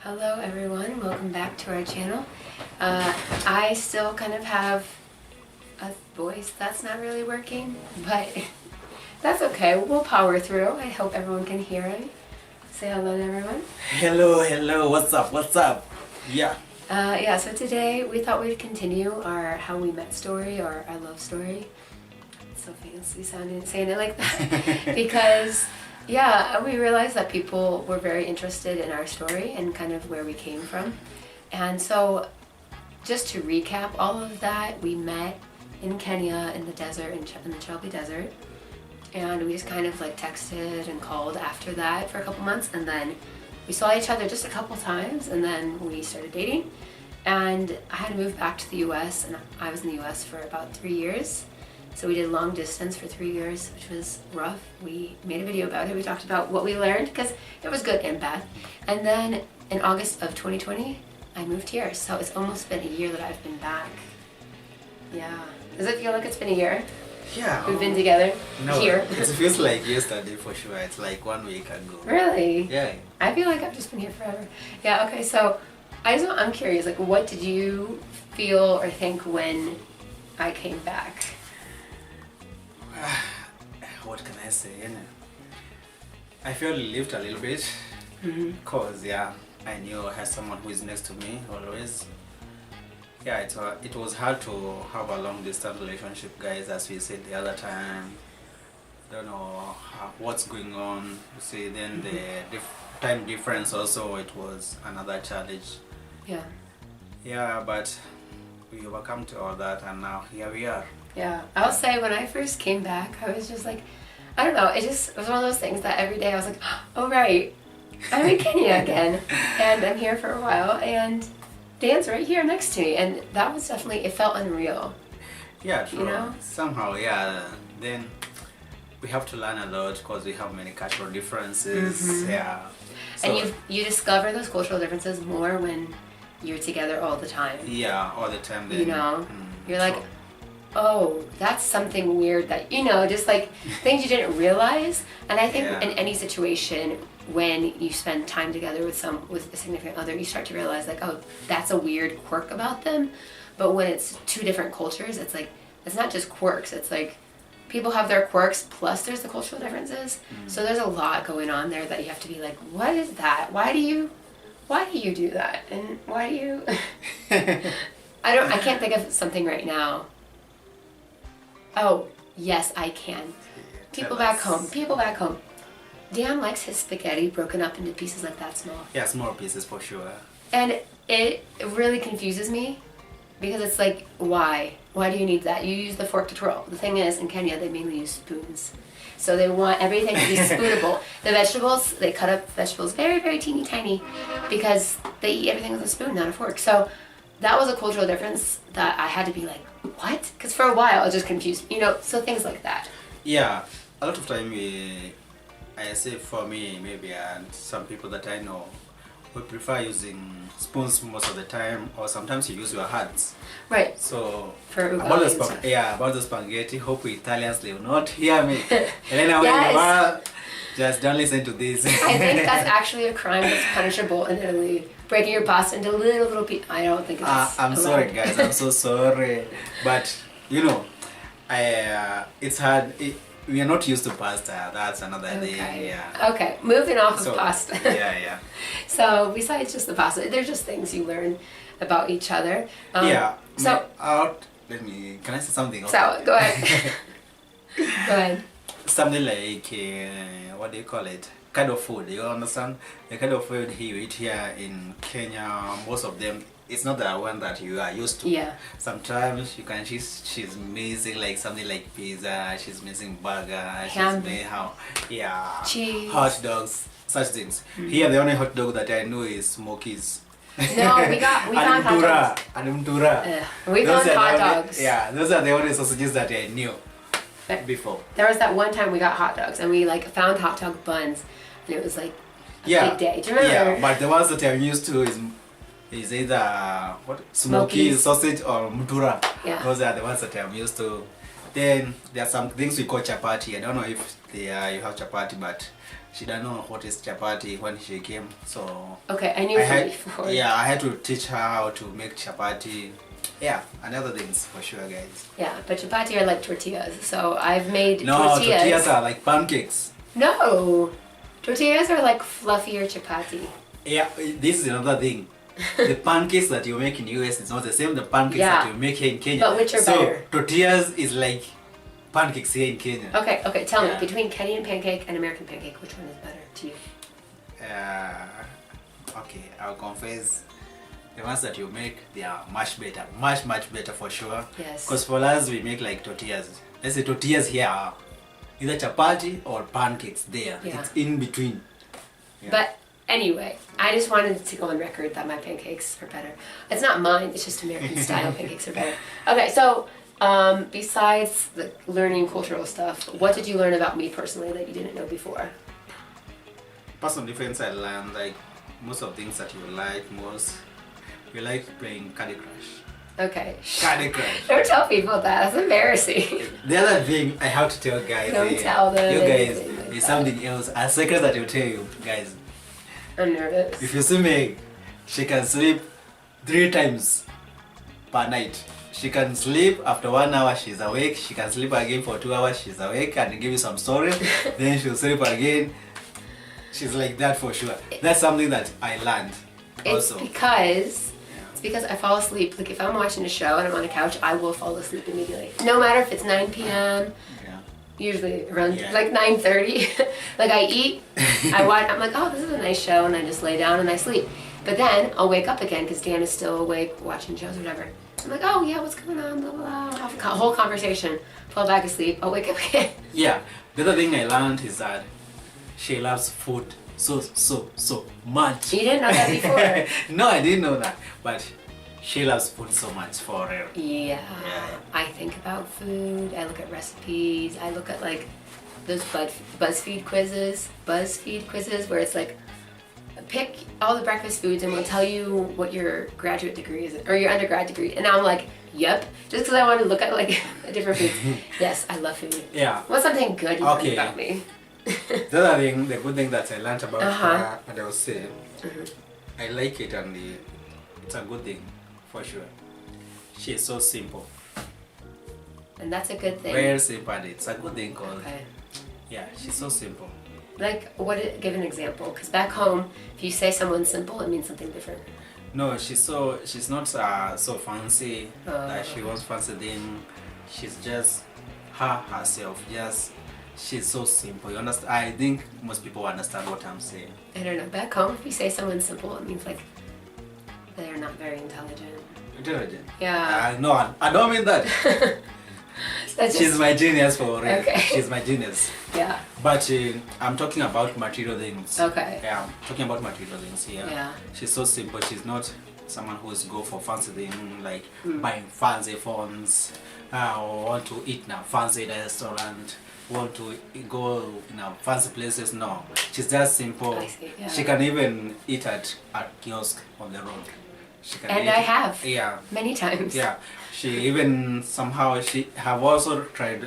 Hello everyone, welcome back to our channel. I still kind of have a voice that's not really working, but that's okay, we'll power through. I hope everyone can hear me. Say hello to everyone. Hello, what's up? Yeah. So today we thought we'd continue our how we met story, or our love story. It's so fancy saying it like that. Because we realized that people were very interested in our story and kind of where we came from. And so just to recap all of that, we met in Kenya in the desert, in the Shelby Desert. And we just kind of like texted and called after that for a couple months, and then we saw each other just a couple times, and then we started dating. And I had moved back to the US, and I was in the US for about 3 years. So we did long distance for 3 years, which was rough. We made a video about it. We talked about what we learned, because it was good and bad. And then in August of 2020, I moved here. So it's almost been a year that I've been back. Yeah. Does it feel like it's been a year? Yeah. We've been together here. It feels like yesterday for sure. It's like 1 week ago. Really? Yeah. I feel like I've just been here forever. Yeah, okay, so I'm curious, like, what did you feel or think when I came back? What can I say? I feel relieved a little bit because I knew I had someone who is next to me always. Yeah, it was hard to have a long distance relationship, guys, as we said the other time. Don't know what's going on. You see, then the time difference also, it was another challenge. Yeah. Yeah, but we overcome to all that, and now here we are. Yeah, I'll say when I first came back, I was just like, I don't know, it was one of those things that every day I was like, oh right, I'm in Kenya again, and I'm here for a while, and Dan's right here next to me, and that was definitely, it felt unreal. Yeah, true. You know? Somehow, yeah. Then we have to learn a lot because we have many cultural differences. Yeah. So, and you discover those cultural differences more when you're together all the time. Yeah, all the time. Then, you know, you're like, true. oh, that's something weird that, just like things you didn't realize. And I think in any situation, when you spend time together with a significant other, you start to realize like, oh, that's a weird quirk about them. But when it's two different cultures, it's like, it's not just quirks. It's like people have their quirks plus there's the cultural differences. So there's a lot going on there that you have to be like, what is that? Why do you do that? And why do you? I can't think of something right now. Oh, yes, I can. People back home. Dan likes his spaghetti broken up into pieces like that small. Yeah, small pieces for sure. And it really confuses me because it's like, why? Why do you need that? You use the fork to twirl. The thing is, in Kenya, they mainly use spoons. So they want everything to be spoonable. The vegetables, they cut up vegetables very, very teeny tiny because they eat everything with a spoon, not a fork. So that was a cultural difference that I had to be like, what? Because for a while it just confused me, so things like that. Yeah, a lot of time I say for me maybe, and some people that I know, we prefer using spoons most of the time, or sometimes you use your hands. Right. So for about the spaghetti, hope Italians they will not hear me. Elena, yes. when you are, just don't listen to this. I think that's actually a crime that's punishable in Italy. Breaking your pasta into little pieces. I don't think it's I'm sorry guys, I'm so sorry. But it's hard. We are not used to pasta. That's another thing. Yeah. Okay, moving off of pasta. Yeah. So besides just the pasta, there's just things you learn about each other. So can I say something? So go ahead. Go ahead. Something like what do you call it? Kind of food. You understand? The kind of food you eat here in Kenya, most of them, it's not the one that you are used to. Yeah. Sometimes she's missing like something like pizza. She's missing burger. Cheese. Hot dogs, such things. Here the only hot dog that I know is Smokies. No, we found hot dogs. We found hot dogs. Yeah, those are the only sausages that I knew before. There was that one time we got hot dogs and we found hot dog buns, and it was like a big day. Do you remember? Yeah, but the ones that I'm used to is either smoky sausage or mutura. Yeah. Those are the ones that I'm used to. Then there are some things we call chapati. I don't know if you have chapati, but she didn't know what is chapati when she came. So okay, I knew from before. Yeah, I had to teach her how to make chapati. Yeah, and other things for sure, guys. Yeah, but chapati are like tortillas. So I've made No, tortillas. tortillas are like pancakes. No, tortillas are like fluffier chapati. Yeah, this is another thing. The pancakes that you make in US is not the same the pancakes Yeah. that you make here in Kenya. But which are so, better? tortillas is like pancakes here in Kenya. Okay, tell me, Yeah. between Kenyan pancake and American pancake, which one is better to you? Okay, I'll confess. The ones that you make, they are much better. Much better for sure. Yes. Because for us, we make like tortillas. Let's say tortillas here are either chapati or pancakes there. Yeah. It's in between. Yeah. But anyway, I just wanted to go on record that my pancakes are better. It's not mine, it's just American style pancakes are better. Okay, so besides the learning cultural stuff, what did you learn about me personally that you didn't know before? Personal difference I learned, like most of things that you like most. We like playing Candy Crush. Okay. Candy Crush. Don't tell people that, that's embarrassing. The other thing I have to tell guys, Don't tell them you guys, anything like is that. something else. A secret that I will tell you, guys. I'm nervous. If you see me, she can sleep 3 times per night. She can sleep after 1 hour, she's awake. She can sleep again for 2 hours, she's awake and give you some story. Then she'll sleep again. She's like that for sure. That's something that I learned. It's Also. because I fall asleep. Like if I'm watching a show and I'm on a couch, I will fall asleep immediately. No matter if it's 9 p.m. Yeah. Usually around Yeah. like 9:30. Like I eat, I watch. I'm like, oh, this is a nice show, and I just lay down and I sleep. But then I'll wake up again because Dan is still awake watching shows or whatever. I'm like, oh yeah, what's going on? Blah blah blah. Have a whole conversation. Fall back asleep. I'll wake up again. Yeah. The other thing I learned is that she loves food so much. You didn't know that before. No, I didn't know that. But she loves food so much for real. Yeah. I think about food. I look at recipes. I look at like those BuzzFeed quizzes where it's like pick all the breakfast foods and we'll tell you what your graduate degree is or your undergrad degree. And now I'm like, yep, just because I want to look at like different foods. Yes, I love food. Yeah. What's something good you learned about me? The other thing, the good thing that I learned about her, and I will say, I like it and it's a good thing, for sure. She is so simple. And that's a good thing. Very simple, and it's a good thing because, Okay. yeah, she's so simple. Like, give an example. Because back home, if you say someone's simple, it means something different. No, she's not so fancy that she wants fancy thing. She's just herself. She's so simple. You understand? I think most people understand what I'm saying. I don't know. Back home, if you say someone's simple, it means like they're not very intelligent. Intelligent? Yeah. No, I don't mean that. She's my genius for real. Okay. She's my genius. Yeah. But I'm talking about material things. Okay. Yeah, I'm talking about material things here. Yeah. She's so simple. She's not someone who's go for fancy thing like buying fancy phones or want to eat in a fancy restaurant, want to go in a fancy places. No, she's just simple. I see, yeah. She can even eat at a kiosk on the road. She can And eat. I have. Yeah. Many times. Yeah, she even somehow she have also tried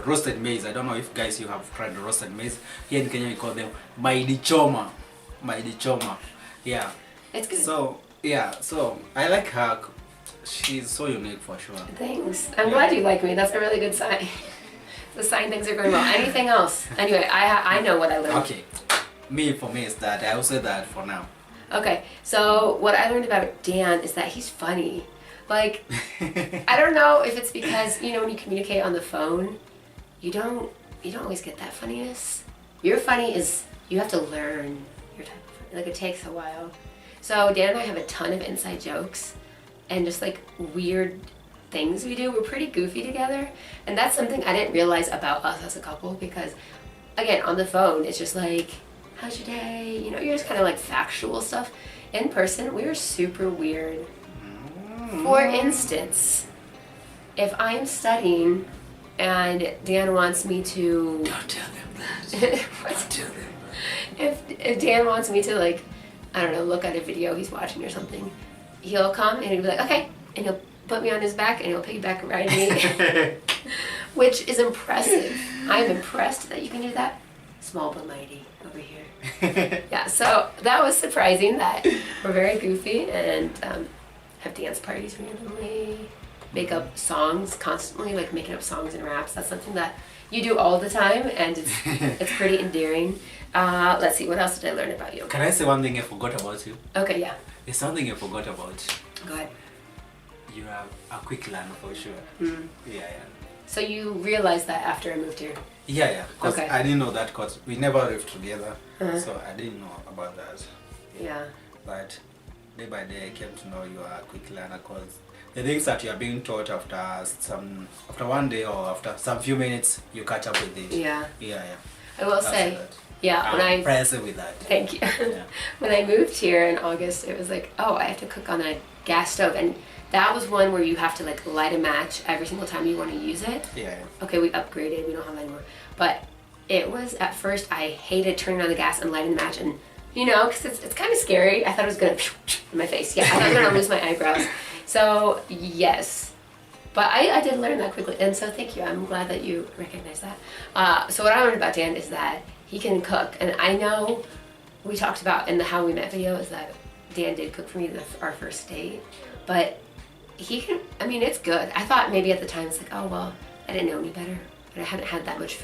roasted maize. I don't know if guys you have tried roasted maize. Here in Kenya we call them maidi choma. Yeah. It's good. So yeah, so I like her. She's so unique for sure. Thanks. I'm glad you like me. That's a really good sign. The sign things are going well. Anything else? Anyway, I know what I learned. Okay, for me is that I will say that for now. Okay, so what I learned about Dan is that he's funny. Like, I don't know if it's because, when you communicate on the phone, you don't always get that funniness. Your funny is, you have to learn your type of funny. Like, it takes a while. So Dan and I have a ton of inside jokes and just like weird things we do. We're pretty goofy together. And that's something I didn't realize about us as a couple because, again, on the phone, it's just like, how's your day? You're just kind of like factual stuff. In person, we were super weird. For instance, if I'm studying and Dan wants me to... Don't tell them that. Don't tell them that. If Dan wants me to, like, I don't know, look at a video he's watching or something, he'll come and he'll be like, okay, and he'll put me on his back and he'll piggyback ride me. which is impressive. I'm impressed that you can do that. Small but mighty over here. Yeah, so that was surprising that we're very goofy and have dance parties randomly, make up songs constantly, like making up songs and raps. That's something that you do all the time, and it's pretty endearing. Let's see, what else did I learn about you? Can I say one thing I forgot about you? Okay, yeah. There's something I forgot about. Go ahead. You are a quick learner for sure. Mm. Yeah. So you realized that after I moved here? Yeah. Because Okay. I didn't know that because we never lived together. Uh-huh. So I didn't know about that. Yeah. But day by day I came to know you are a quick learner because the things that you are being taught after one day or after some few minutes you catch up with it. Yeah. Yeah. I will say, that. yeah, when I'm I... impressed with that. Thank you. Yeah. When I moved here in August, it was like, oh, I have to cook on a gas stove. And that was one where you have to like light a match every single time you want to use it. Yeah. Okay, we upgraded, we don't have that anymore. But it was, at first, I hated turning on the gas and lighting the match. And, you know, because it's kind of scary. I thought it was going to in my face. Yeah, I thought I was going to lose my eyebrows. So, yes. But I did learn that quickly. And so thank you. I'm glad that you recognize that. So what I learned about Dan is that he can cook. And I know we talked about in the How We Met video is that Dan did cook for me our first date. But he can, I mean, it's good. I thought maybe at the time it's like, oh, well, I didn't know any better. And I hadn't had that much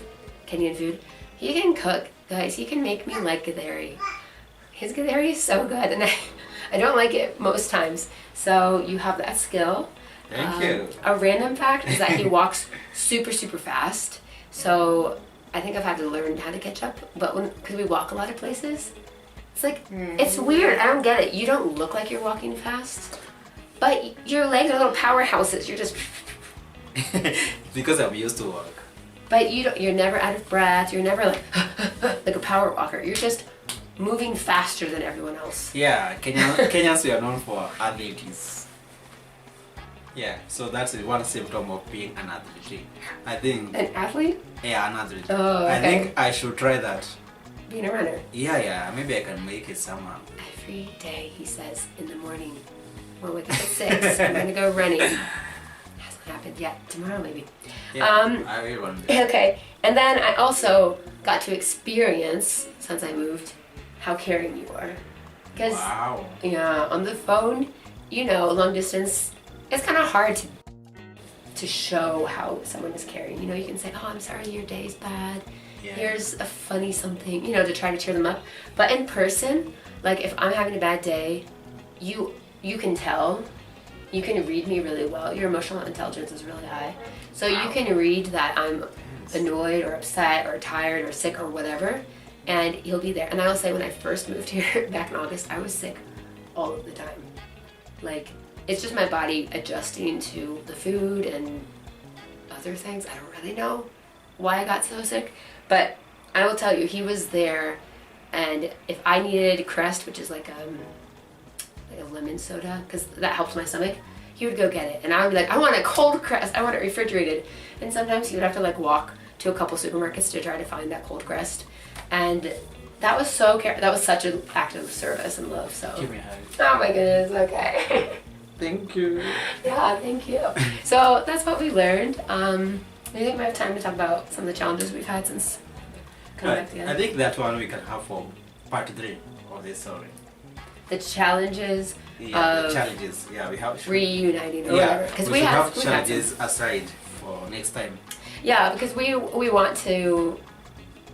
Kenyan food. He can cook, guys. He can make me like githeri. His githeri is so good. And I don't like it most times. So you have that skill. Thank you. A random fact is that he walks super, super fast. So I think I've had to learn how to catch up. But because we walk a lot of places, it's like, it's weird. I don't get it. You don't look like you're walking fast. But your legs are little powerhouses. You're just... Because I'm used to work. But you're never out of breath. You're never like like a power walker. You're just moving faster than everyone else. Yeah, Kenyans we are known for athletes. Yeah, so that's one symptom of being an athlete. I think. An athlete? Yeah, an athlete. Oh, okay. I think I should try that. Being a runner. Yeah, maybe I can make it somehow. Every day he says in the morning, we'll wake up at 6, I'm gonna go running. Hasn't happened yet. Tomorrow maybe. Yeah, I will one day. Okay, and then I also got to experience, since I moved, how caring you are. Because, Wow. yeah, on the phone, you know, long distance, it's kind of hard to show how someone is caring. You know, you can say, oh, I'm sorry your day's bad. Yeah. Here's a funny something, you know, to try to cheer them up. But in person, like if I'm having a bad day, you can tell. You can read me really well. Your emotional intelligence is really high. So you can read that I'm annoyed or upset or tired or sick or whatever, and you'll be there. And I will say when I first moved here back in August, I was sick all of the time. Like, it's just my body adjusting to the food and other things. I don't really know why I got so sick, but I will tell you, he was there, and if I needed Crest, which is like a lemon soda, because that helps my stomach, he would go get it. And I would be like, I want a cold Crest, I want it refrigerated. And sometimes he would have to like walk to a couple supermarkets to try to find that cold Crest. And that was that was such an act of service and love, so. Give me a hug. Oh my goodness, okay. Thank you. Yeah, thank you. So that's what we learned. I think we have time to talk about some of the challenges we've had since coming back together. I think that one we can have for part 3 of this story. The challenges Yeah, of the challenges. Yeah, we have. reuniting or Yeah, whatever. Because we we should have have we've had some. challenges aside for next time. Yeah, because we want to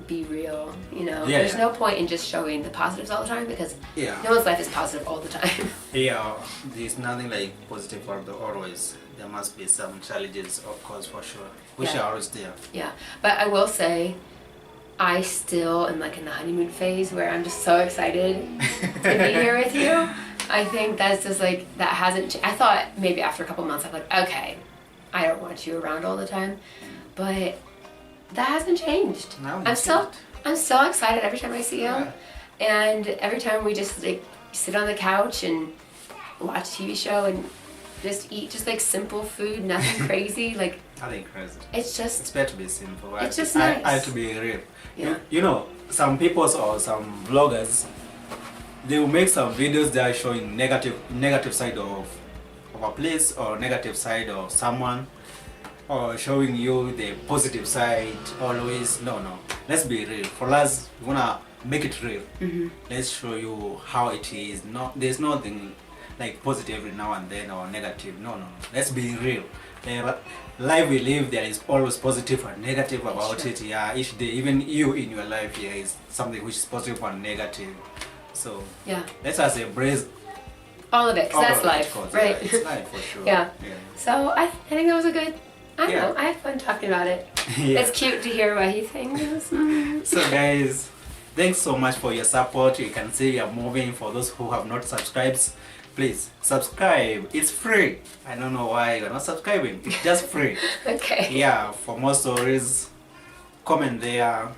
be real, you know. Yeah, There's yeah. no point in just showing the positives all the time because Yeah. no one's life is positive all the time. Yeah, there's nothing like positive for the always. There must be some challenges, of course, for sure. Which Yeah. are always there. Yeah, but I will say, I still am like in the honeymoon phase where I'm just so excited to be here with you. I think that's just like, that hasn't, I thought maybe after a couple months I'm like, okay, I don't want you around all the time, but that hasn't changed. No, I'm so excited every time I see him, Yeah. and every time we just like sit on the couch and watch a TV show and just eat just like simple food, nothing crazy, like I think crazy. it's just, It's better to be simple. It's just nice. I have to be real. Yeah. You know, some people or some vloggers, they will make some videos that are showing negative side of a place or negative side of someone. or showing you the positive side always. No, no. Let's be real. For us, we wanna make it real. Let's show you how it is. No, there's nothing like positive every now and then or negative. No, no. Let's be real. The life we live, there is always positive and negative about it. Yeah, each day, even you in your life, here is something which is positive and negative. So Yeah. let us embrace All of it, 'cause all that's of it, life, 'cause, right? Yeah, it's life for sure. Yeah. Yeah. So I think that was a good. I don't Yeah. know. I had fun talking about it. Yeah. It's cute to hear what he thinks. So guys, thanks so much for your support. You can see we are moving. For those who have not subscribed, please subscribe. It's free. I don't know why you're not subscribing. It's just free. Okay. Yeah, for more stories, comment there.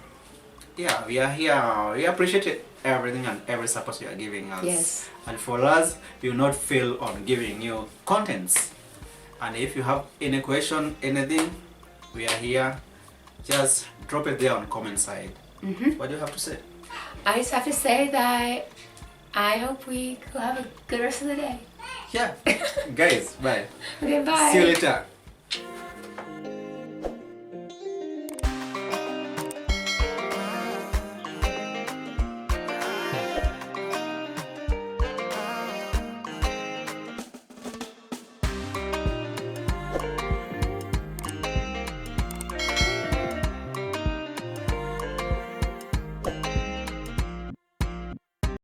Yeah, we are here. We appreciate it, everything and every support you are giving us. Yes. And for us, we will not fail on giving you contents. And if you have any question, anything, we are here. Just drop it there on comment side. What do you have to say? I just have to say that I hope we go have a good rest of the day. Yeah. Guys, bye. Okay, bye. See you later.